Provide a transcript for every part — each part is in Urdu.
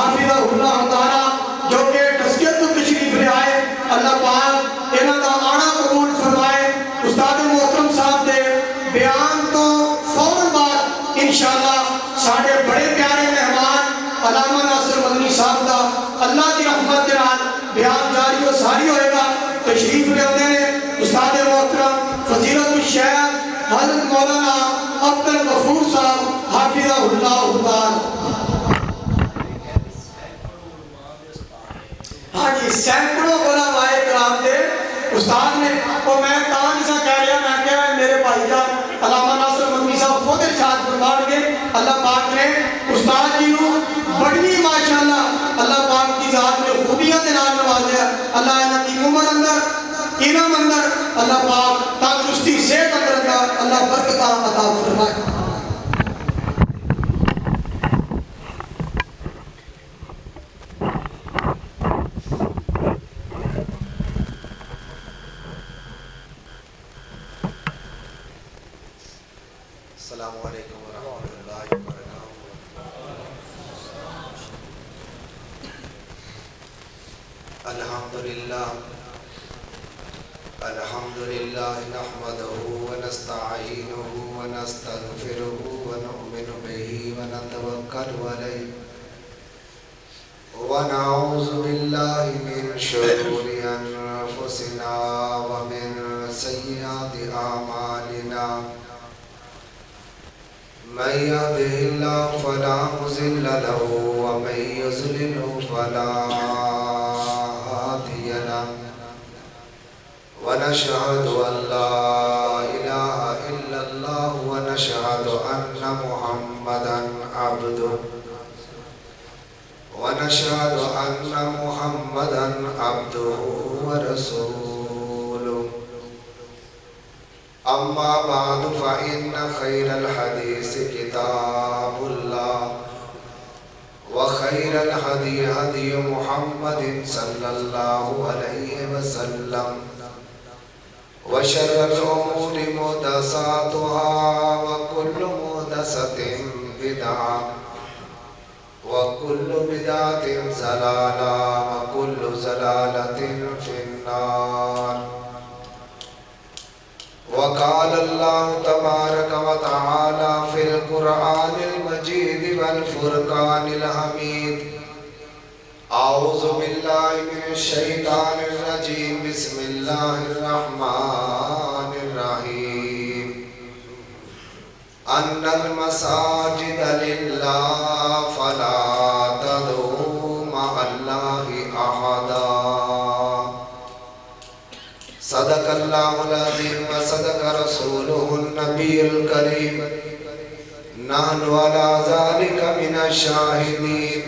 حافظہ اللہ تعالیٰ جو کہ ٹسکیت کو تشریف لے آئے، اللہ پاک انہاں دا آنا قبول فرمائے۔ استاد محترم صاحب دے بیان تو فوراً بعد انشاءاللہ ساڑھے بڑے پیارے مہمان علامہ ناصر مدنی صاحب دا اللہ کی رحمت کے نال بیان جاری و ساری ہوئے گا۔ تشریف لے ہوتے ہیں استاد محترم فضیلت الشیخ حضرت مولانا عبد الغفور صاحب حافظہ اللہ تعالیٰ۔ ہاں جی، سینکڑوں علماء کرام دے استاد نے، اور میں تاں جیسا کہہ رہا، میں کہہ رہا میرے بھائی جان علامہ ناصر مدنی صاحب خود ارشاد فرمان کے اللہ پاک نے استاد جی نو بڑی ماشاءاللہ اللہ پاک کی ذات میں خوبیاں دے نال نوازیا۔ اللہ انہاں دی عمر اندر، علم اندر اللہ پاک تندرستی صحت اندر اللہ برکتاں عطا فرمائے۔ السلام علیکم ورحمۃ اللہ وبرکاتہ۔ الحمدللہ نحمدہ ونستعینہ ونستغفرہ ونؤمن بہ ونتوکل علیہ ونعوذ باللہ من شرور انفسنا ومن سیئات اعمالنا، من يهده الله فلا مضل له ومن يضلل فلا هادي له، ونشهد أن لا إله إلا الله ونشهد أن محمدا عبده ورسوله۔ أما بعد فإن خير الحديث كتاب الله، وخير الهدي هدي محمد صلى الله عليه وسلم، وشر الأمور محدثاتها وكل محدثة بدعة وكل بدعة ضلالة وكل ضلالة في النار۔ وقال الله تبارك وتعالى في القرآن المجيد والفرقان الحميد، أعوذ بالله من الشيطان الرجيم، بسم الله الرحمن الرحيم، أن المساجد لله فلا تدعوا مع الله أحدا۔ صدق اللہ العظیم وصدق رسولہ النبی الکریم، نحن علی ذلک من الشاہدین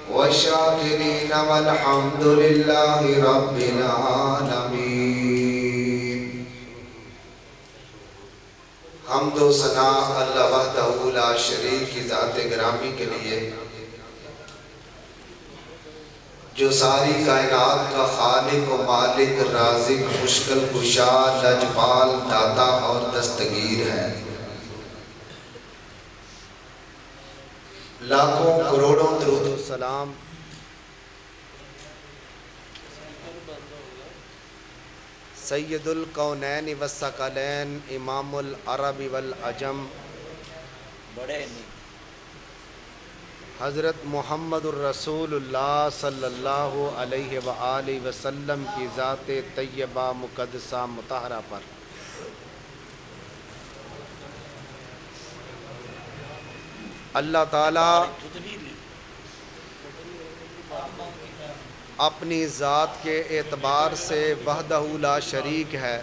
والشاکرین والحمد للہ رب العالمین۔ حمد و ثنا اللہ وحدہ لا شریک کی ذات گرامی کے لیے، جو ساری کائنات کا خالق و مالک، رازق، مشکل کشا، لجپال، داتا اور دستگیر ہے۔ لاکھوں کروڑوں درود و سلام سید الکونین والثقلین، امام العرب والعجم، حضرت محمد الرسول اللہ صلی اللہ علیہ وآلہ وسلم کی ذات طیبہ مقدسہ مطہرہ پر اللہ تعالیٰ اپنی ذات کے اعتبار سے وحدہ لا شریک ہے۔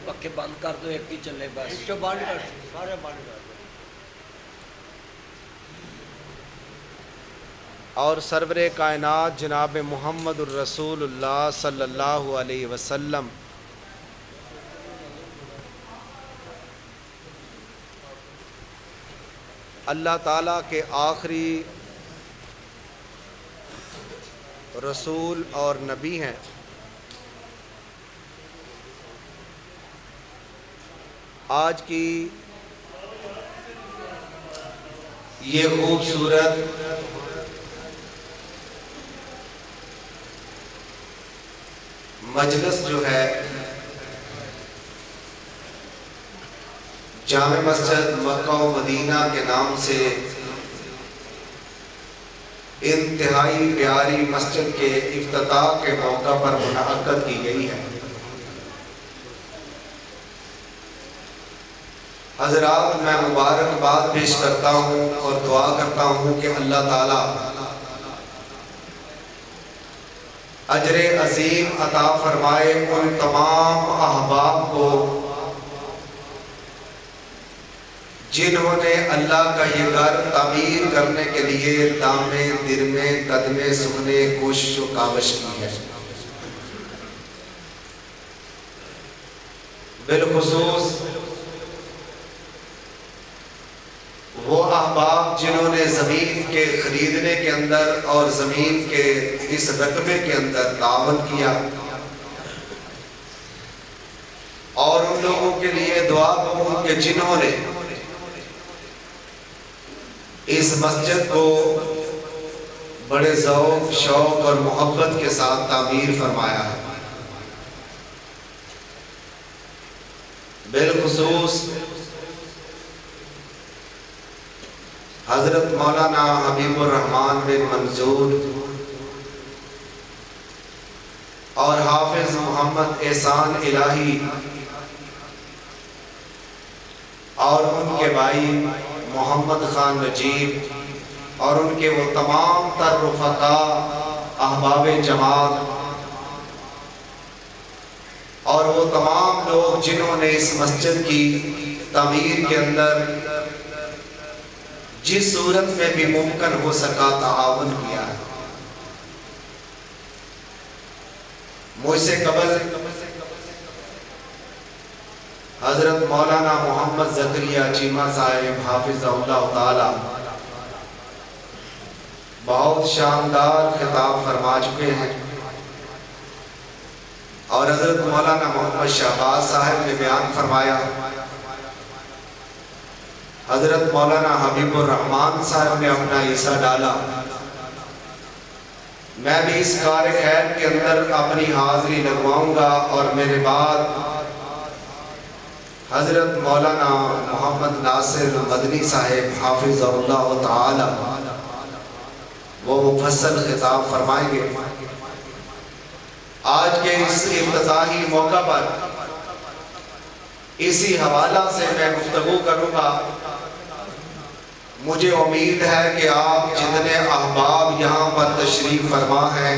پکے بند کر دو، ایک ہی چلے بس، جو بند کر سارے بند کر دو۔ اور سرور کائنات جناب محمد الرسول اللہ صلی اللہ علیہ وسلم اللہ تعالیٰ کے آخری رسول اور نبی ہیں۔ آج کی یہ خوبصورت مجلس جو ہے جامع مسجد مکہ و مدینہ کے نام سے انتہائی پیاری مسجد کے افتتاح کے موقع پر منعقد کی گئی ہے۔ حضرات، میں مبارکباد پیش کرتا ہوں اور دعا کرتا ہوں کہ اللہ تعالیٰ اجر عظیم عطا فرمائے ان تمام احباب کو جنہوں نے اللہ کا یہ گھر تعمیر کرنے کے لیے دامے درمے قدمے سکھنے کوشش و کاوش کی ہے۔ بالخصوص وہ احباب جنہوں نے زمین کے خریدنے کے اندر اور زمین کے اس رقبے کے اندر تعاون کیا، اور ان لوگوں کے لیے دعا کروں کہ جنہوں نے اس مسجد کو بڑے ذوق شوق اور محبت کے ساتھ تعمیر فرمایا ہے۔ بالخصوص حضرت مولانا حبیب الرحمن بن منظور اور حافظ محمد احسان الہی اور ان کے بھائی محمد خان نجیب اور ان کے وہ تمام تر رفقاء احباب جماعت اور وہ تمام لوگ جنہوں نے اس مسجد کی تعمیر کے اندر جس صورت میں بھی ممکن ہو سکا تعاون کیا ہے۔ مجھ سے قبل حضرت مولانا محمد زکریا چیمہ صاحب حافظ اللہ تعالی بہت شاندار خطاب فرما چکے ہیں، اور حضرت مولانا محمد شہباز صاحب نے بیان فرمایا، حضرت مولانا حبیب الرحمن صاحب نے اپنا حصہ ڈالا۔ میں بھی اس کار خیر کے اندر اپنی حاضری لگواؤں گا، اور میرے بعد حضرت مولانا محمد ناصر مدنی صاحب حافظ اللہ تعالی وہ مفصل خطاب فرمائیں گے۔ آج کے اس افتتاحی موقع پر اسی حوالہ سے میں گفتگو کروں گا۔ مجھے امید ہے کہ آپ جتنے احباب یہاں پر تشریف فرما ہیں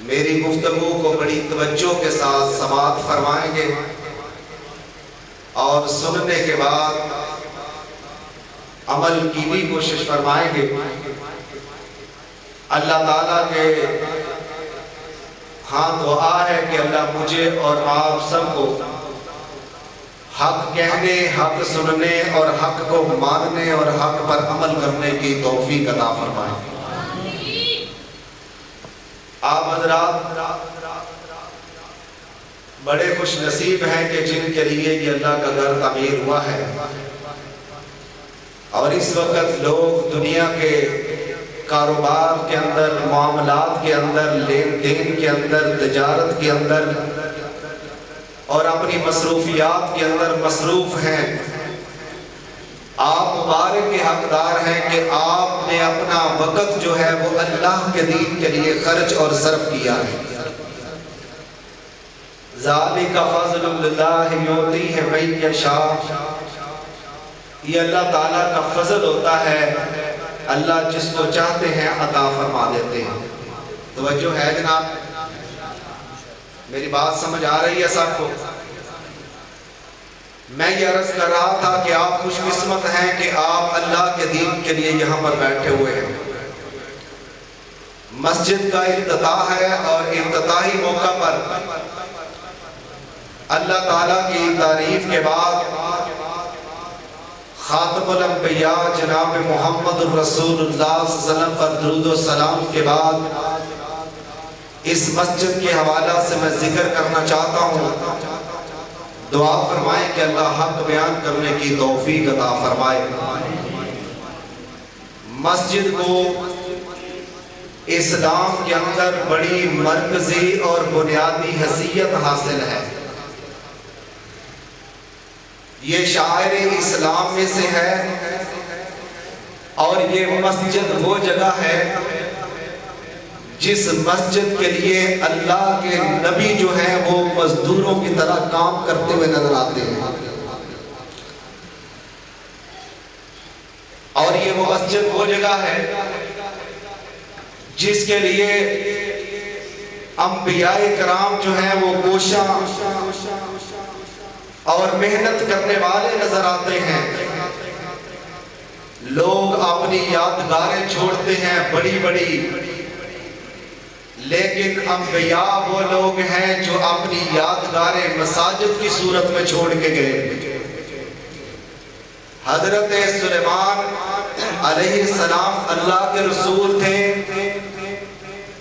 میری گفتگو کو بڑی توجہ کے ساتھ سماعت فرمائیں گے، اور سننے کے بعد عمل کی بھی کوشش فرمائیں گے۔ اللہ تعالیٰ کے ہاں دعا ہے کہ اللہ مجھے اور آپ سب کو حق کہنے، حق سننے اور حق کو ماننے اور حق پر عمل کرنے کی توفیق عطا فرمائے۔ آپ حضرات بڑے خوش نصیب ہیں کہ جن کے لیے یہ اللہ کا گھر تعمیر ہوا ہے، اور اس وقت لوگ دنیا کے کاروبار کے اندر، معاملات کے اندر، لین دین کے اندر، تجارت کے اندر اور اپنی مصروفیات کے اندر مصروف ہیں۔ آپ مبارک کے حقدار ہیں کہ آپ نے اپنا وقت جو ہے وہ اللہ کے دین کے لیے خرچ اور صرف کیا ہے۔ ذالک فضل اللہ یؤتیہ من یشاء، یہ اللہ تعالیٰ کا فضل ہوتا ہے، اللہ جس کو چاہتے ہیں عطا فرما دیتے ہیں۔ توجہ ہے جناب؟ میری بات سمجھ آ رہی ہے سب کو؟ میں یہ عرض کر رہا تھا کہ آپ خوش قسمت ہیں کہ آپ اللہ کے دین کے لیے یہاں پر بیٹھے ہوئے ہیں۔ مسجد کا افتتاح ہے، اور افتتاحی موقع پر اللہ تعالیٰ کی تعریف کے بعد خاتم الانبیاء جناب محمد الرسول اللہ صلی اللہ علیہ وسلم پر درود و سلام کے بعد اس مسجد کے حوالہ سے میں ذکر کرنا چاہتا ہوں۔ دعا فرمائیں کہ اللہ حق بیان کرنے کی توفیق عطا فرمائے۔ مسجد کو اسلام کے اندر بڑی مرکزی اور بنیادی حیثیت حاصل ہے. یہ شاعر اسلام میں سے ہے اور یہ مسجد وہ جگہ ہے جس مسجد کے لیے اللہ کے نبی جو ہیں وہ مزدوروں کی طرح کام کرتے ہوئے نظر آتے ہیں. اور یہ وہ مسجد وہ جگہ ہے جس کے لیے انبیاء کرام جو ہیں وہ کوشاں اور محنت کرنے والے نظر آتے ہیں. لوگ اپنی یادگاریں چھوڑتے ہیں بڑی بڑی، لیکن انبیاء وہ لوگ ہیں جو اپنی یادگاریں مساجد کی صورت میں چھوڑ کے گئے. حضرت سلیمان علیہ السلام اللہ کے رسول تھے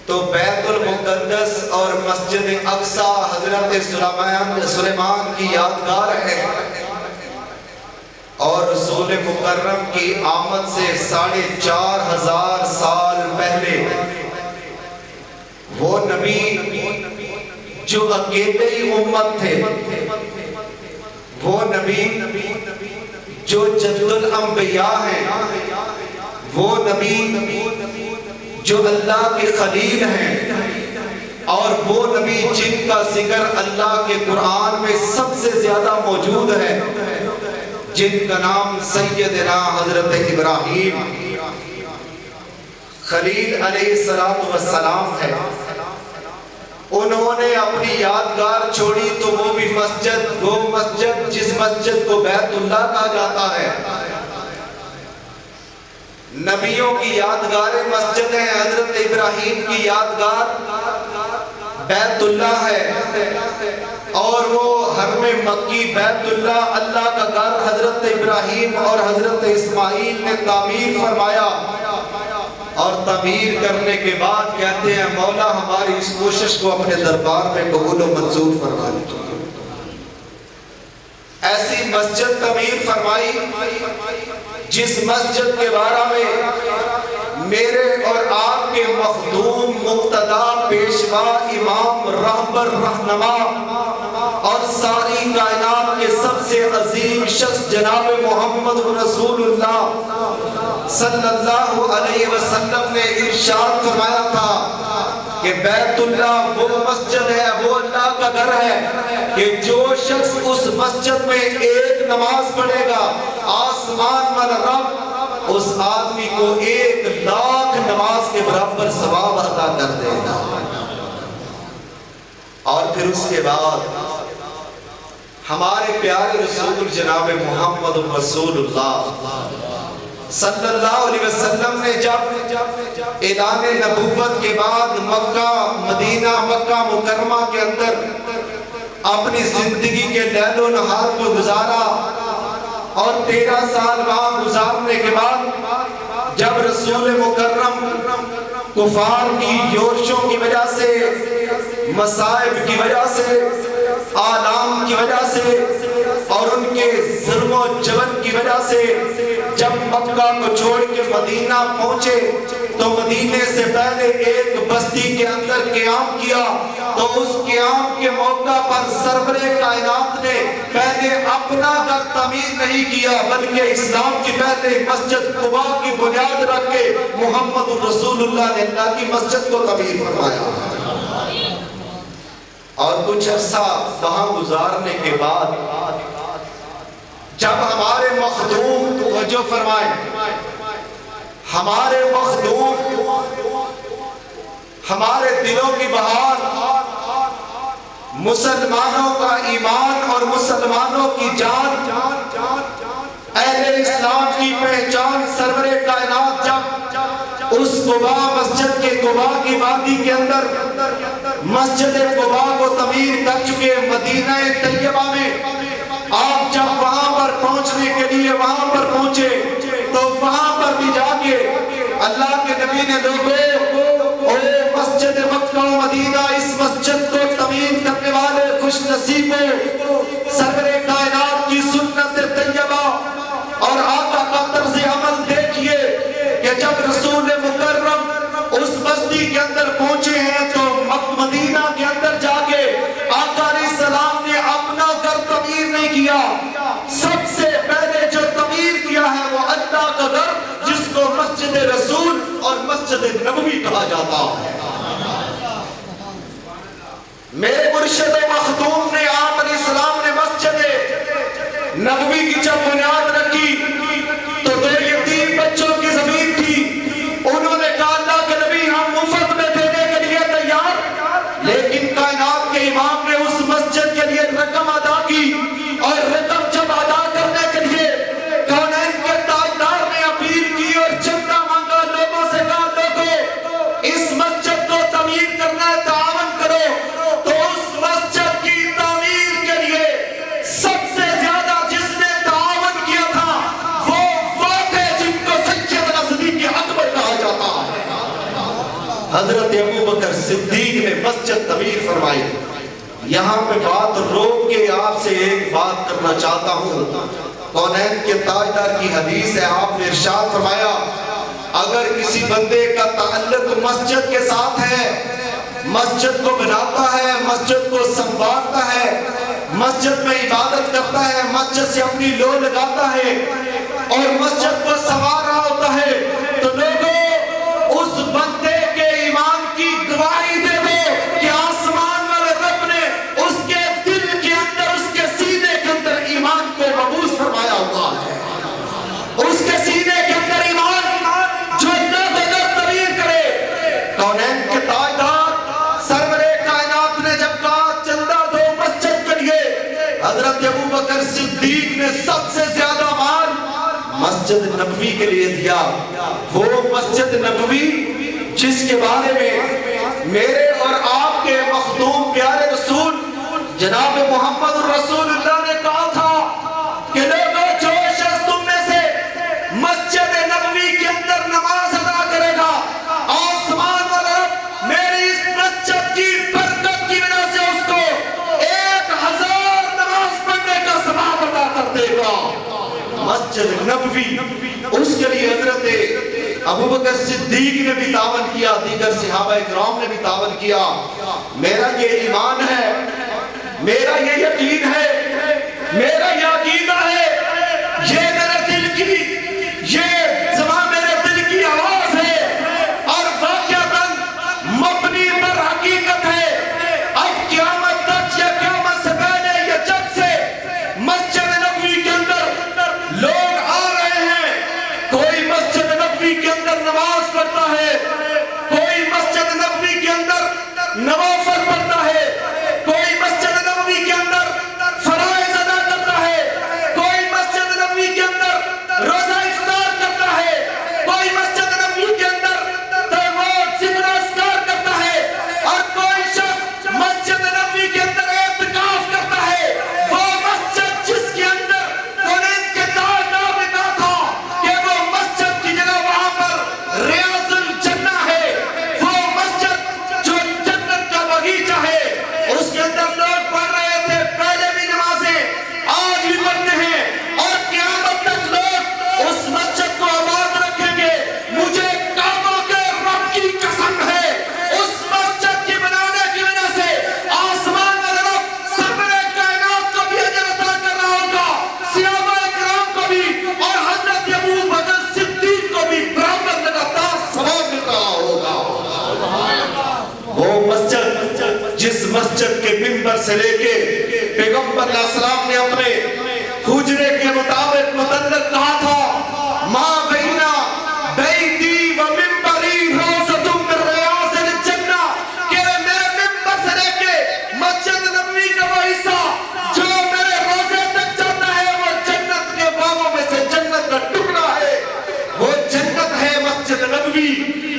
تو بیت المقدس اور مسجد اقصی حضرت سلیمان کی یادگار ہے. اور رسول مکرم کی آمد سے 4,500 سال پہلے وہ نبی جو اکیلے ہی امت تھے، وہ نبی جو جد الانبیاء ہیں، وہ نبی جو اللہ کے خلیل ہیں، اور وہ نبی جن کا ذکر اللہ کے قرآن میں سب سے زیادہ موجود ہے، جن کا نام سیدنا حضرت ابراہیم خلیل علیہ السلام ہے. انہوں نے اپنی یادگار چھوڑی تو وہ بھی مسجد جس مسجد کو بیت اللہ کہا جاتا ہے. نبیوں کی یادگاریں مسجد ہیں. حضرت ابراہیم کی یادگار بیت اللہ ہے، اور وہ حرم مکی بیت اللہ اللہ کا گھر حضرت ابراہیم اور حضرت اسماعیل نے تعمیر فرمایا. اور تعمیر کرنے کے بعد کہتے ہیں مولا ہماری اس کوشش کو اپنے دربار میں قبول و منظور فرما لیجیے. ایسی مسجد تعمیر فرمائی جس مسجد کے بارے میں میرے اور آپ کے مخدوم مقتدا پیشوا امام رہبر رہنما اور ساری کائنات کے سب سے عظیم شخص جناب محمد رسول اللہ صلی اللہ علیہ وسلم نے ارشاد فرمایا تھا کہ بیت اللہ وہ مسجد ہے، وہ اللہ کا گھر ہے کہ جو شخص اس مسجد میں ایک نماز پڑھے گا آسمان والا رب اس آدمی کو 1,00,000 نماز کے برابر ثواب عطا کر دے گا. اور پھر اس کے بعد ہمارے پیارے رسول جناب محمد رسول اللہ صلی اللہ علیہ وسلم نے جب اعلان نبوت کے بعد مکہ مدینہ مکہ مکرمہ کے اندر اپنی زندگی کے لیل و نہار کو گزارا، اور 13 سال وہاں گزارنے کے بعد جب رسول مکرم کفار کی یورشوں کی وجہ سے، مصائب کی وجہ سے، آلام کی وجہ سے اور ان کے ظلم و جبر کی وجہ سے جب مکہ کو چھوڑ کے مدینہ پہنچے تو مدینے سے پہلے ایک بستی کے اندر قیام کیا. تو اس قیام کے موقع پر سرور کائنات نے پہلے اپنا گھر تعمیر نہیں کیا بلکہ اسلام کی پہلے مسجد قباء کی بنیاد رکھ کے محمد رسول اللہ نے اللہ کی مسجد کو تعمیر فرمایا. اور کچھ عرصہ وہاں گزارنے کے بعد جب ہمارے مخدوم توجہ فرمائیں، ہمارے مخدوم ہمارے دلوں کی بہار، مسلمانوں کا ایمان اور مسلمانوں کی جان، اہل اسلام کی پہچان سرور کائنات جب اس قباء مسجد کے قباء کی وادی کے اندر مسجد قباء کو تعمیر کر چکے مدینہ طیبہ میں آپ جب وہاں پر پہنچنے کے لیے وہاں پر پہنچے تو وہاں پر بھی جا کے اللہ کے نبی نے لوگوں اے مسجد مکہ و مدینہ اس مسجد کو تعمیر کرنے والے خوش نصیبوں سرور کائنات کی سنت طیبہ اور آقا کا طرز عمل دیکھیے کہ جب رسول مکرم اس بستی کے اندر پہنچے ہیں تو مدینہ کے اندر جا کے آقا علیہ السلام نے اپنا گھر تعمیر نہیں کیا، سب سے پہلے جو تعمیر کیا ہے وہ اللہ کا گھر، جس کو مسجد رسول اور مسجد نبوی کہا جاتا ہے۔ میرے مرشد مخدوم نے آپ علیہ السلام نے مسجد نبوی کی جب بنیاد رکھی تو 2 یتیم بچوں کی زمین تھی، انہوں نے کہا اللہ کے نبی ہم مفت میں دینے کے لیے تیار، لیکن کائنات کے امام نے اس مسجد کے لیے رقم ادا کی، اور رقم جب ادا کرنے کے لیے کونین کے تاجدار نے اپیل کی اور چندہ مانگا، لوگوں سے کہا لوگوں اس مسجد کو تعمیر کرنا ہے، تعاون کرو، تو اس مسجد کی تعمیر کے لیے سب سے زیادہ جس نے تعاون کیا تھا وہ تھے جن کو سید صدیق اکبر کہا جاتا ہے۔ حضرت ابوبکر صدیق نے مسجد تعمیر فرمائی۔ یہاں پہ بات روک کے آپ سے ایک بات کرنا چاہتا ہوں، کونین کے تاجدار کی حدیث ہے، آپ نے ارشاد فرمایا اگر کسی بندے کا تعلق مسجد کے ساتھ ہے، مسجد کو بناتا ہے، مسجد کو سنبھالتا ہے، مسجد میں عبادت کرتا ہے، مسجد سے اپنی لو لگاتا ہے اور مسجد کو سنوار رہا ہوتا ہے، تو لوگوں اس بندے کے ایمان کی گواہی دے دو کہ آسمان والے رب نے اس کے دل کے اندر، اس کے سینے کے اندر ایمان کو مبعوث فرمایا ہوا ہے۔ اس کے سینے کے اندر ایمان جو اللہ کا گھر تعمیر کرے۔ کونین کے تاجدار سرور کائنات نے جب کہا چندہ دو مسجد کے لیے، حضرت ابوبکر صدیق نے سب سے زیادہ مال مسجد نبوی کے لیے دیا۔ وہ مسجد نبوی جس کے بارے میں میرے اور آپ کے مخدوم پیارے رسول جناب محمد رسول اللہ نے کہا تھا کہ لوگوں جو شخص تم میں سے مسجد نبوی کے اندر نماز ادا کرے گا، آسمان والا رب میری اس مسجد کی برکت کی وجہ سے اس کو 1000 نماز پڑھنے کا ثواب عطا کر دے گا۔ مسجد نبوی اس کے لیے حضرت ابوبکر صدیق نے بھی تعاون کیا، دیگر صحابہ اکرام نے بھی تعاون کیا۔ میرا یہ ایمان ہے، میرا یہ یقین ہے، میرا یہ عقیدہ ہے، یہ میرے دل کی، یہ زبان میرے دل کی آواز ہے اور واقعتاً مبنی پر حقیقت ہے۔ اب قیامت تک یا قیامت سے پہلے یا جب سے مسجد نبوی کے اندر لوگ آ رہے ہیں، کوئی مسجد نبوی کے اندر نماز پڑھتا ہے، کوئی مسجد نبوی کے اندر نوافل پڑھتا ہے، کوئی مسجد نبوی کے اندر فرائض ادا کرتا ہے، کوئی مسجد نبوی کے اندر روزہ افطار کرتا ہے، کوئی مسجد نبوی کے اندر تہمات ذکر اذکار کرتا ہے، اور کوئی شخص مسجد نبوی کے اندر اعتکاف کرتا ہے۔ وہ مسجد جس کے اندر کونین کے تاجدار نے کہا تھا کہ وہ مسجد کی جگہ وہاں پر ریاض الجنہ ہے، وہ مسجد جو جنت کا باغیچہ ہے، اس کے اندر لوگ پڑھ رہے تھے، پہلے بھی نمازیں آج بھی پڑھتے ہیں اور قیامت تک لوگ اس مسجد کو آباد رکھیں گے۔ مجھے کعبہ کے رب کی قسم ہے، اس مسجد کی بنانے کی وجہ سے آسمان والا رب سرور کائنات کو بھی اجر عطا کر رہا ہوگا، صحابہ اکرام کو بھی اور حضرت ابوبکر صدیق کو بھی برابر لگاتار ثواب مل رہا ہوگا۔ وہ مسجد جس مسجد کے منبر سے لے کے پیغمبر علیہ السلام نے اپنے حجرے کے مطابق متعلق کہا تھا ماں بینا بیتی و منبری روزۃ من ریاض الجنہ، کہ میرے منبر سے لے کے مسجد نبوی کا وہ حصہ جو میرے روزے تک جاتا ہے وہ جنت کے باغوں میں سے جنت کا ٹکڑا ہے، وہ جنت ہے مسجد نبوی۔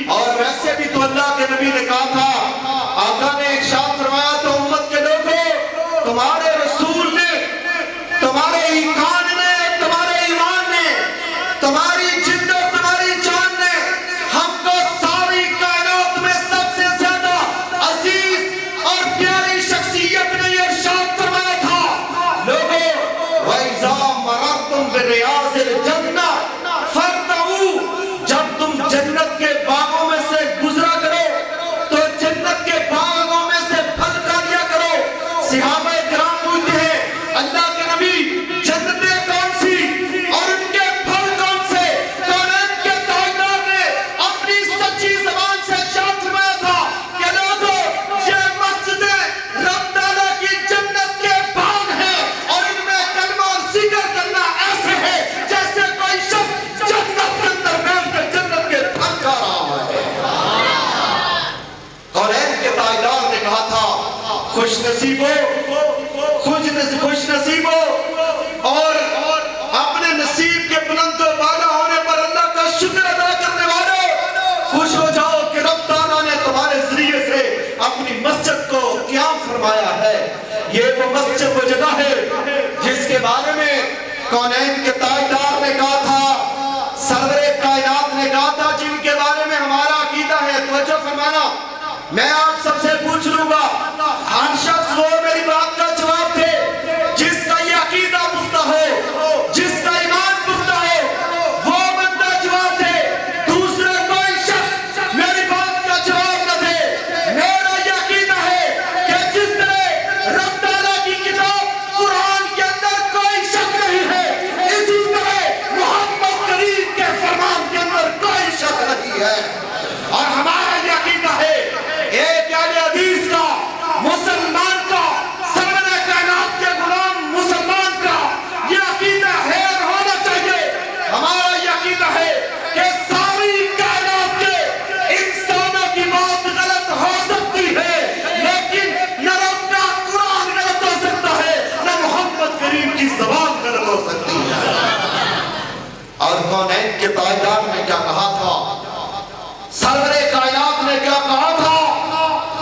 اور ویسے بھی تو اللہ کے نبی نے کہا تھا، آقا نے ارشاد فرمایا تو امت کے لوگوں تمہارے رسول نے، تمہارے ایمان نے، تمہارے ایمان نے، تمہاری خوش نصیبوں اور اپنے نصیب کے بلند و بالا ہونے پر اللہ کا شکر ادا کرنے والوں، خوش ہو جاؤ کہ رب تعالیٰ نے تمہارے ذریعے سے اپنی مسجد کو قیام فرمایا ہے۔ یہ وہ مسجد وہ جگہ ہے جس کے بارے میں کونین کے تاجدار نے کہا تھا، سرور کائنات نے کہا تھا، جن کے بارے میں ہمارا عقیدہ ہے۔ توجہ فرمانا، میں آپ سب سے پوچھ لوں گا، ہر شخص وہ میری بات کا جواب دے جس کا یہ عقیدہ پختہ ہو، جس کا ایمان پختہ ہو، وہ بندہ جواب دے۔ دوسرا کوئی شخص میری بات کا جواب نہ دے۔ میرا یہ عقیدہ ہے کہ جس طرح رب تعالیٰ کی کتاب قرآن کے اندر کوئی شک نہیں ہے، اسی طرح محمد کریم کے فرمان کے اندر کوئی شک نہیں ہے۔ اور ہمارا یہ عقیدہ ہے، ایک اہل حدیث کا، مسلمان کا، سرور کائنات کے غلام مسلمان کا یہ عقیدہ ہے اور ہونا چاہیے۔ ہمارا یہ عقیدہ ہے کہ ساری کائنات کے انسانوں کی بات غلط ہو سکتی ہے، لیکن نہ رب کا قرآن غلط ہو سکتا ہے، نہ محمد کریم کی زبان غلط ہو سکتی ہے۔ اور کونین کے تاجدار نے کیا کہا تھا، سرور کائنات نے کیا کہا تھا؟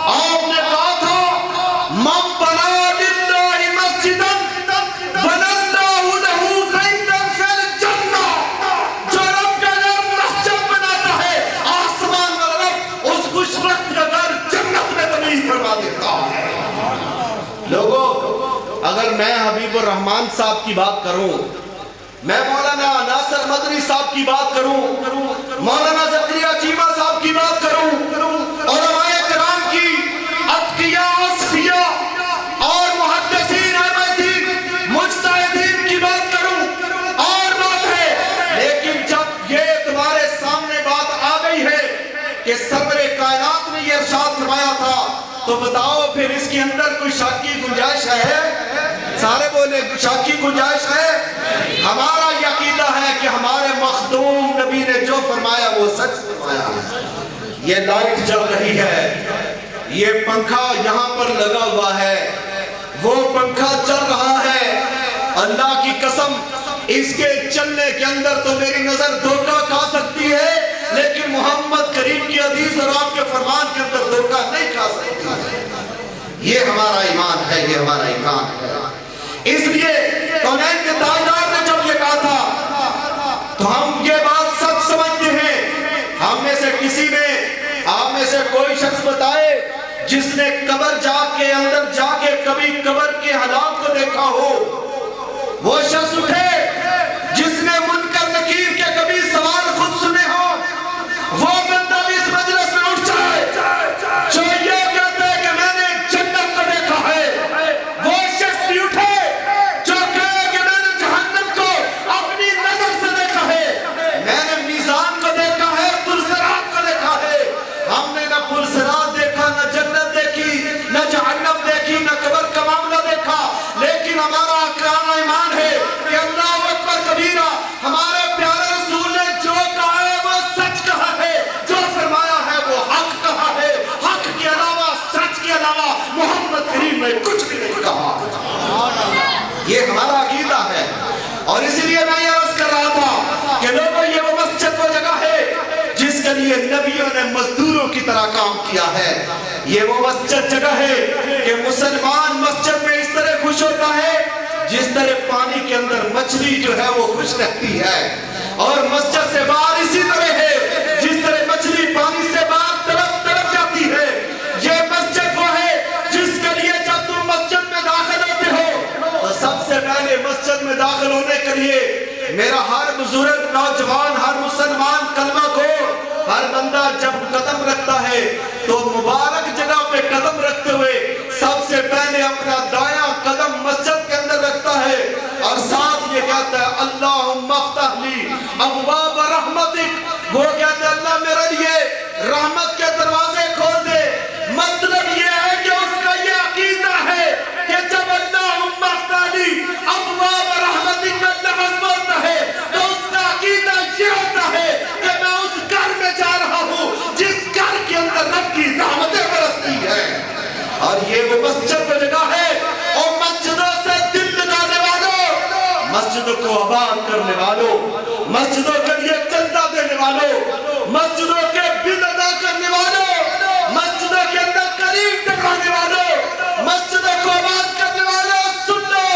آپ نے کہا تھا، من بنا للہ مسجدا بنا اللہ لہ بیتا فی الجنہ۔ جو رب کا گھر مسجد بناتا ہے، آسمان والا رب اس خوشبخت کا گھر جنت میں تعمیر فرما دیتا ہے۔ لوگوں، اگر میں حبیب الرحمن صاحب کی بات کروں، میں مولانا ناصر مدنی صاحب کی بات کروں، مولانا زکریا چیمہ صاحب کی بات کروں، علماء کرام کی اتقیاء، اصفیاء اور محدثین احمدین مجتہدین کی بات کروں، اور بات ہے، لیکن جب یہ تمہارے سامنے بات آ گئی ہے کہ سرور کائنات نے یہ ارشاد فرمایا تھا، تو بتاؤ پھر اس کے اندر کوئی شک کی گنجائش ہے؟ سارے بولے شک کی گنجائش ہے؟ ہمارا یہ عقیدہ ہے کہ ہمارے مخدوم نبی نے جو فرمایا وہ سچ فرمایا ہے۔ یہ لائٹ جل رہی ہے، یہ پنکھا یہاں پر لگا ہوا ہے، وہ پنکھا چل رہا ہے، اللہ کی قسم اس کے چلنے کے اندر تو میری نظر دھوکہ کھا سکتی ہے، لیکن محمد کریم کی حدیث اور آپ کے فرمان کے اندر دھوکہ نہیں کھا سکتی۔ یہ ہمارا ایمان ہے، یہ ہمارا ایمان ہے۔ اس لیے کونین کے تاجدار نے جب یہ کہا تھا تو ہم یہ بات سچ سمجھتے ہیں۔ ہم میں سے کسی نے، آپ میں سے کوئی شخص بتائے جس نے قبر کے اندر جا کے کبھی قبر کے حالات کو دیکھا ہو؟ وہ شخص اٹھے جس نے منکر نکیر کے کبھی سوال خود سنے ہو، وہ بندہ بھی اس مجلس میں اٹھ جائے جو یہ کہتا ہے کہ میں نے جنت کو دیکھا ہے۔ وہ شخص بھی اٹھے جو کہے کہ میں نے جہنم کو اپنی نظر سے دیکھا ہے، میں نے میزان کو دیکھا ہے، پرسرات کو دیکھا ہے۔ ہم نے نہ پرسرات دیکھا، نہ جنت دیکھی، نہ جہنم دیکھی، نہ قبر کا معاملہ دیکھا، لیکن ہمارا کامل ایمان ہے کہ اللہ اکبر کبیرہ، ہمارے پیارے رسول نے جو کہا ہے وہ سچ کہا ہے، جو فرمایا ہے وہ حق کہا ہے۔ حق کے علاوہ، سچ کے علاوہ محمد کریم نے کچھ بھی نہیں کہا۔ یہ ہمارا عقیدہ ہے، اور اسی لیے میں یہ عرض کر رہا تھا کہ لوگوں، یہ وہ مسجد وہ جگہ ہے جس کے لیے نبیوں نے مزدوروں کی طرح کام کیا ہے۔ یہ وہ مسجد جگہ ہے کہ مسلمان مسجد میں اس طرح خوش ہوتا ہے جس طرح پانی کے اندر مچھلی جو ہے وہ خوش رہتی ہے، اور مسجد سے باہر اسی طرح ہے جس طرح مچھلی پانی سے باہر تڑپ تڑپ جاتی ہے۔ یہ مسجد وہ ہے جس کے لیے جب تم مسجد میں داخل ہوتے ہو تو سب سے پہلے مسجد میں داخل ہونے کے لیے میرا ہر بزرگ، نوجوان، ہر مسلمان، کلمہ گو، ہر بندہ جب قدم رکھتا ہے تو مبارک جگہ پہ قدم رکھتے ہوئے سب سے پہلے اپنا دایاں قدم مسجد کے اندر رکھتا ہے، اور ساتھ یہ کہتا ہے اللہم افتح لی ابواب رحمتک۔ وہ کہتا ہے اللہ میرے لیے رحمت کے دروازے کھول دے۔ مطلب یہ ہے کہ اس کا یہ عقیدہ ہے کہ جب اللہم افتح لی ابواب رحمتک کا لفظ بولتا ہے تو اس کا عقیدہ یہ ہوتا ہے کہ میں اس گھر میں جا رہا ہوں جس گھر کے اندر رب کی رحمتیں برستی ہے۔ اور یہ وہ مسجد مسجدوں کو آباد کرنے والوں، مسجدوں کے لیے چندہ دینے والوں، مسجدوں کے بل ادا کرنے والوں، مسجدوں کے اندر قریب ٹکانے والوں، مسجدوں کو آباد کرنے والوں، سن لو،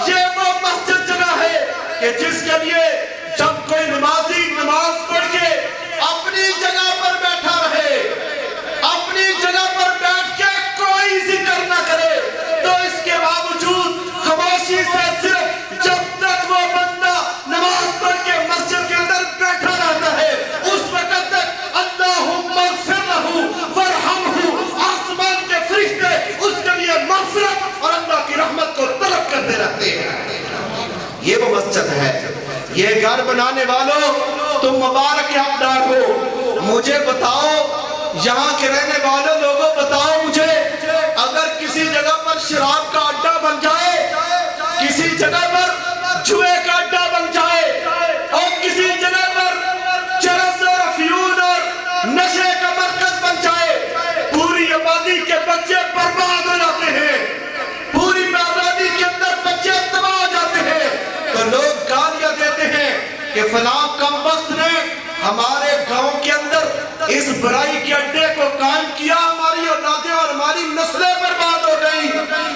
یہ وہ مسجد جگہ ہے کہ جس کے لیے جب کوئی نمازی نماز پڑھ کے اپنی جگہ پر بیٹھا رہے، اپنی جگہ پر بیٹھ کے کوئی ذکر نہ کرے، تو اس کے باوجود خاموشی سے صرف جب تک وہ بندہ نماز پڑھ کے مسجد کے اندر بیٹھا رہتا ہے اس وقت تک اللہم اغفر لہ وارحمہ، آسمان کے فرشتے اس کے لیے مغفرت اور اللہ کی رحمت کو طلب کرتے رہتے ہیں۔ یہ وہ مسجد ہے۔ یہ گھر بنانے والوں تم مبارک حقدار ہو۔ مجھے بتاؤ، یہاں کے رہنے والوں لوگوں بتاؤ مجھے، اگر کسی جگہ پر شراب کا اڈا بن جائے، کسی جگہ پر جوئے کا اڈا بن جائے، اور کسی جگہ پر چرس اور افیون اور نشے کا مرکز بن جائے، پوری آبادی کے بچے برباد ہو جاتے ہیں، پوری آبادی کے اندر بچے تباہ ہو جاتے ہیں، تو لوگ گالیاں دیتے ہیں کہ فلاں کم وقت نے ہمارے گاؤں کے اندر اس برائی کے اڈے کو قائم کیا، ہماری اولادیں اور ہماری نسلیں برباد ہو گئی،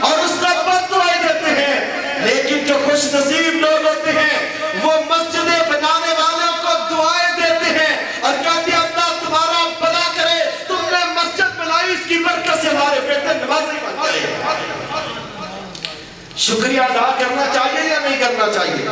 اور اس کا بد دعائیں دیتے ہیں۔ لیکن جو خوش نصیب لوگ ہوتے ہیں وہ مسجدیں بنانے والوں کو دعائیں دیتے ہیں اور کہتے ہیں اللہ تمہارا بھلا کرے، تم نے مسجد بنائی، اس کی برکت سے ہمارے بیٹے نمازی بن گئے۔ شکریہ ادا کرنا چاہیے یا نہیں کرنا چاہیے؟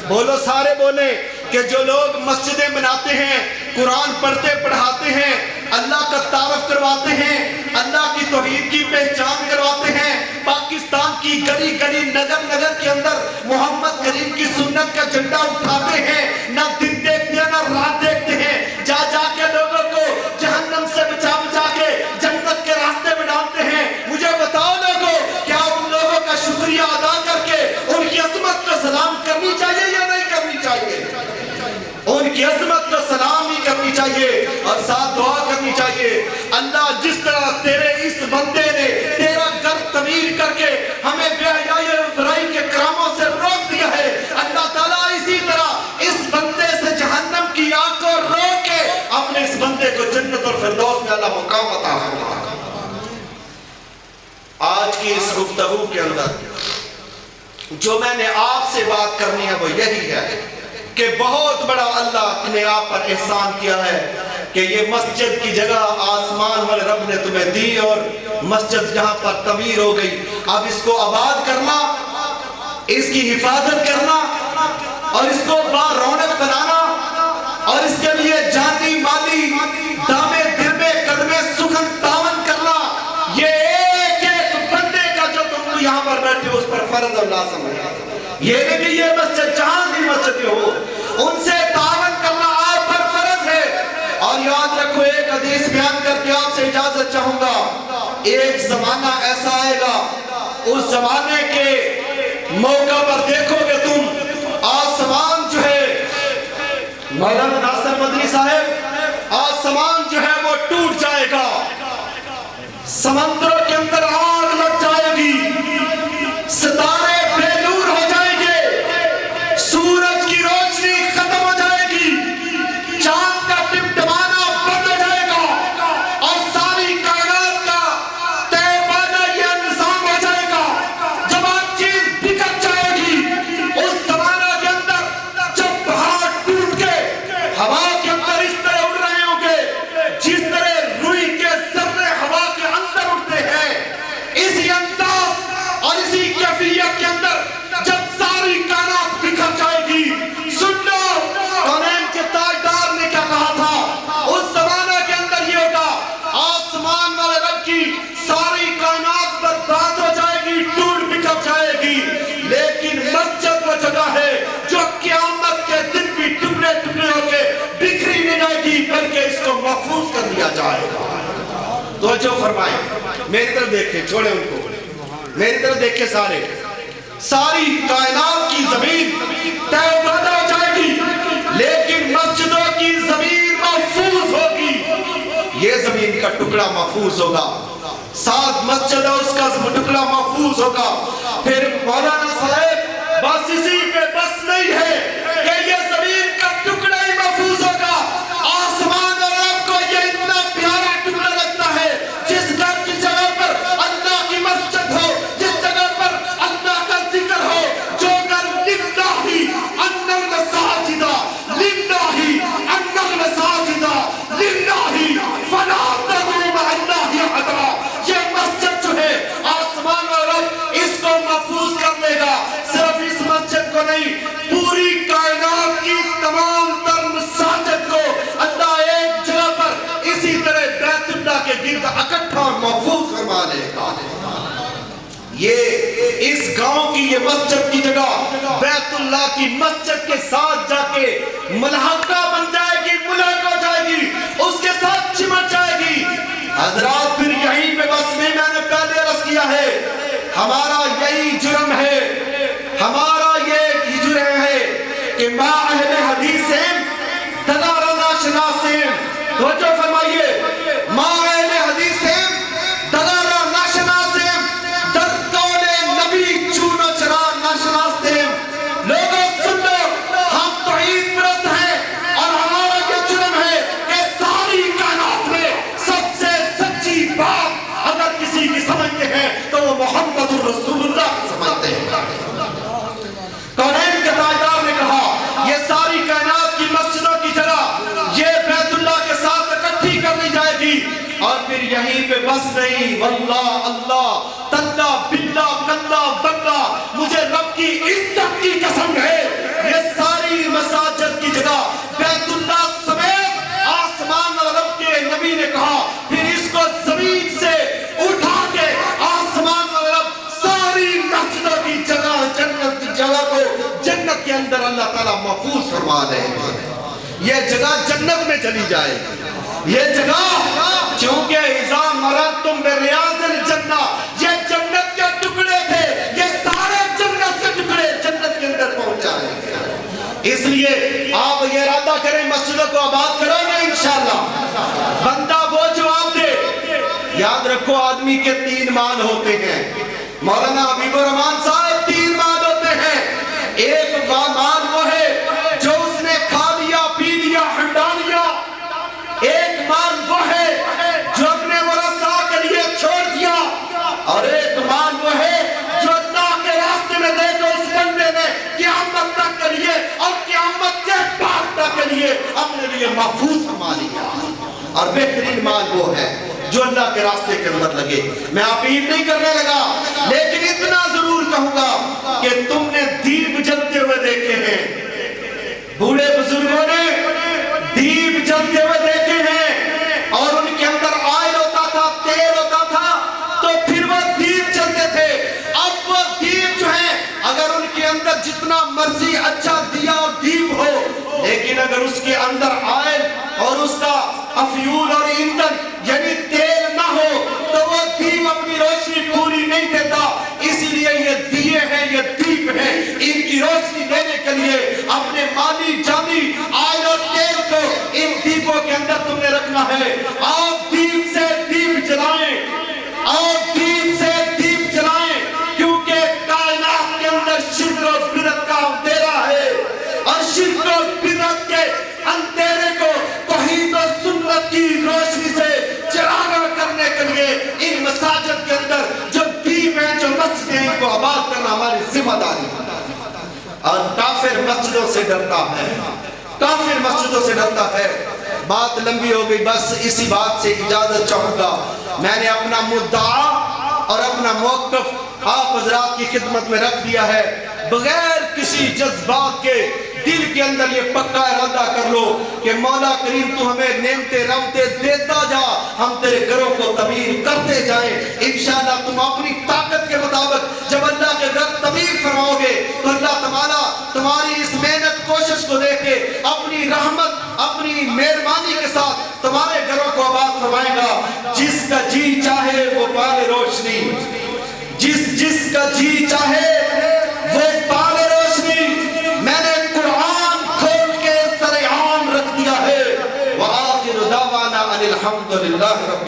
بولو، سارے بولیں کہ جو لوگ مسجدیں بناتے ہیں، قرآن پڑھتے پڑھاتے ہیں، اللہ کا تعارف کرواتے ہیں، اللہ کی توحید کی پہچان کرواتے ہیں، پاکستان کی گلی گلی نگر نگر کے اندر محمد کریم کی سنت کا جھنڈا اٹھاتے ہیں، نہ دن دیکھتے ہیں نہ رات دیکھتے ہیں، جا جا کے لوگوں کو جہنم سے بچا بچا کے جنت کے راستے میں ڈالتے ہیں۔ مجھے بتاؤ لوگوں، کیا ان لوگوں کا شکریہ ادا کر کے ان کی عظمت کو سلام کرنی چاہیے یا نہیں کرنی چاہیے؟ ان کی عظمت کو سلام ہی کرنی چاہیے اور ساتھ دعا کرنی چاہیے، اللہ جس طرح تیرے اس بندے نے تیرا گھر تعمیر کر کے ہمیں بے حیائی اور برائی کے کاموں سے روک دیا ہے، اللہ تعالیٰ اسی طرح اس بندے سے جہنم کی آگ کو روک کے اپنے اس بندے کو جنت اور فردوس میں اللہ مقام عطا فرمائے۔ آج کی اس گفتگو کے اندر جو میں نے آپ سے بات کرنی ہے وہ یہی ہے کہ بہت بڑا اللہ نے آپ پر احسان کیا ہے کہ یہ مسجد کی جگہ آسمان والے رب نے تمہیں دی، اور مسجد جہاں پر تعمیر ہو گئی، اب اس کو آباد کرنا، اس کی حفاظت کرنا اور اس کو با رونق بنانا اور اس کے لیے جانی مالی دامے دربے قدمے سخن تعاون کرنا، یہ ایک ایک بندے کا جو تم یہاں پر بیٹھے ہو اس پر فرض اور لازم ہے۔ یہ نہیں کہ یہ مسجد جہاں بھی مسجد ہو ان سے تعاون کرنا آپ پر فرض ہے۔ اور یاد رکھو، ایک حدیث بیان کر کے آپ سے اجازت چاہوں گا، ایک زمانہ ایسا آئے گا، اس زمانے کے موقع پر دیکھو گے تم آسمان جو ہے، مولانا ناصر مدنی صاحب، آسمان جو ہے وہ ٹوٹ جائے گا، سمندروں کے اندر آگ لگ جائے گی، ستارے بے نور ہو جائیں گے، سورج کی روشنی ختم ہو جائے گی، چاند کا ٹمٹمانا بند ہو جائے گا، اور ساری کائنات کا تیبانہ یہ نظام ہو جائے گا، جب ہر چیز بکھر جائے گی۔ اس زمانہ کے اندر جب پہاڑ ٹوٹ کے ہوا کے اندر اس طرح اڑ رہے ہوں گے جس طرح روئی کے ذرے ہوا کے اندر اڑتے ہیں، اسی انداز اور اسی کیفیت کے اندر جب ساری کائنات بکھر جائے گی، سن لو کونین کے تاجدار نے کیا کہا تھا، اس زمانہ کے اندر یہ ہوگا، آسمان والے رب کی ساری کائنات برباد ہو جائے گی، ٹوٹ بکھر جائے گی، لیکن مسجد وہ جگہ ہے جو قیامت کے دن بھی ٹکڑے ٹکڑے ہو کے بکھری نہیں جائے گی، بلکہ اس کو محفوظ کر دیا جائے گا۔ توجہ فرمائیں، میری طرف دیکھیں، چھوڑیں ان کو، میری طرف دیکھیں، ساری کائنات کی زمین تہبادہ ہو جائے گی، لیکن مسجدوں کی زمین محفوظ ہوگی، یہ زمین کا ٹکڑا محفوظ ہوگا، ساتھ مسجد ہے اس کا ٹکڑا محفوظ ہوگا۔ پھر مولانا صاحب بس اسی پہ بس نہیں ہے کہ یہ زمین کا ٹکڑا ہی محفوظ ہوگا، آسمان اور رب کو یہ اتنا پیارا ٹکڑا لگتا ہے جس گھر کی جگہ پر اللہ کی مسجد ہو، جس جگہ پر اللہ کا ذکر ہو، جو گھر للہ ان المساجد للہ ان المساجد للہ فلا تدعوا مع اللہ احدا، یہ مسجد جو ہے آسمان اور رب اس کو محفوظ کر لے گا، صرف اس مسجد کو نہیں پوری کائنات کی تمام تر مساجد کو اللہ ایک جگہ پر اسی طرح بیت اللہ کے گرد اکٹھا اور محفوظ فرما لے گا۔ یہ اس گاؤں کی یہ مسجد کی جگہ بیت اللہ کی مسجد کے ساتھ جا کے ملحقہ بن جائے گی، ملحق ہو جائے گی، اس کے ساتھ چمٹ جائے گی۔ حضرات پھر یہیں پہ بس نہیں، میں نے پہلے عرض کیا ہے ہمارا یہی جرم ہے، ہمارا یہ جرم ہے کہ ما اہل حدیث ہیں دگارہ ناشناس ہیں، توجہ فرمائیے، ما اہل حدیث ہیں دگارہ ناشناس ہیں، در قول نبی چون و چرا ناشناس ہیں۔ لوگوں سن لو، ہم توحید پرست ہیں اور ہمارا یہ جرم ہے کہ ساری کائنات میں سب سے سچی بات اگر کسی کی سمجھتے ہیں تو وہ محمد الرسول اللہ سمجھتے ہیں۔ قرآن کے تاجدار نے کہا یہ ساری کائنات کی مسجدوں کی جگہ یہ بیت اللہ کے ساتھ اکٹھی کر لی جائے گی، اور پھر یہیں پہ بس نہیں، واللہ اللہ تاللہ باللہ کلہ واللہ مجھے رب کی عزت کی قسم ہے یہ ساری مساجد کی جگہ بیت اللہ سمیت آسمان اور رب کے نبی نے کہا پھر اس کو زمین سے اٹھا کے آسمان اور رب ساری مسجدوں کی جگہ جنت کی جگہ کو جنت کے اندر اللہ تعالیٰ محفوظ فرما دے گا، یہ جگہ جنت میں چلی جائے گی۔ یہ جگہ چونکہ اذا مررتم بریاض الجنہ یہ جنت کے ٹکڑے تھے، یہ سارے جنت کے ٹکڑے جنت کے اندر پہنچ جائیں گے۔ اس لیے آپ یہ ارادہ کریں مسجدوں کو آباد کریں گے انشاءاللہ۔ بندہ وہ جواب دے، یاد رکھو آدمی کے 3 مال ہوتے ہیں، مولانا حبیب الرحمان صاحب 3 مال ہوتے ہیں۔ ایک مال وہ ہے جو اس نے کھا لیا پی لیا ہنڈا لیا، ایک مال وہ ہے جو اپنے ورثاء کے لیے چھوڑ دیا، اور ایک مال وہ ہے جو اللہ کے راستے میں دے تو اس بندے نے قیامت تک کے لیے اور قیامت کے بعد تک کے لیے اپنے لیے محفوظ فرما لیا۔ اور بہترین مال وہ ہے جو اللہ کے راستے کے اندر لگے۔ میں اپیل نہیں کرنے لگا لیکن اتنا ضرور کہوں گا کہ تم نے دیپ جلتے ہوئے دیکھے ہیں، بوڑھے بزرگوں نے دیپ جلتے ہوئے دیکھے ہیں، اور ان کے اندر آئل ہوتا تھا، تیل ہوتا تھا، تو پھر وہ دیپ جلتے تھے۔ اب وہ دیپ جو ہیں اگر ان کے اندر جتنا مرضی اچھا دیا اور دیپ ہو، لیکن اگر اس کے اندر آئل اور اس کا افیول اور ایندھن یعنی تیل نہ ہو تو وہ دیپ اپنی روشنی پوری نہیں دیتا۔ اسی لیے یہ دیے ہیں، یہ دیپ ہیں، ان کی روشنی دینے کے لیے اپنے مالی جانی آئل اور تیل کو ان دیپوں کے اندر تم نے رکھنا ہے۔ آپ دیپ سے دیپ جلائیں، آپ دیپ سے دیپ جلائیں، کیونکہ کائنات کے اندر شرک و بدعت کا اندھیرا ہے، اور شرک و بدعت کے اندھیرے کو توحید و سنت کی روشنی سے چراغاں کرنے کے لیے ان مساجد کے اندر جو دیپ ہیں، جو مسجدیں ہیں، ان کو آباد کرنا ہماری ذمہ داری ہے۔ اور کافر مسجدوں سے ڈرتا ہے، کافر مسجدوں سے ڈرتا ہے۔ بات لمبی ہو گئی، بس اسی بات سے اجازت چاہوں گا۔ میں نے اپنا مدعا اور اپنا موقف آپ حضرات کی خدمت میں رکھ دیا ہے، بغیر کسی جذبات کے دل کے اندر یہ پکا ارادہ کر لو کہ مولا کریم تو ہمیں نعمتیں رحمتیں دیتا جا، ہم تیرے گھروں کو تعمیر کرتے جائیں۔ انشاءاللہ تم اپنی طاقت کے مطابق جب اللہ کے گھر تعمیر فرماؤ گے تو اللہ تعالیٰ تمہاری اس محنت کوشش کو دیکھ کے اپنی رحمت اپنی مہربانی کے ساتھ تمہارے گھروں کو آباد فرمائے گا۔ جس کا جی چاہے وہ پالے روشنی، جس کا جی چاہے وہ پالے روشنی۔ میں نے قرآن کھول کے سر عام رکھ دیا ہے۔ وآخر دعوانا ان الحمدللہ رب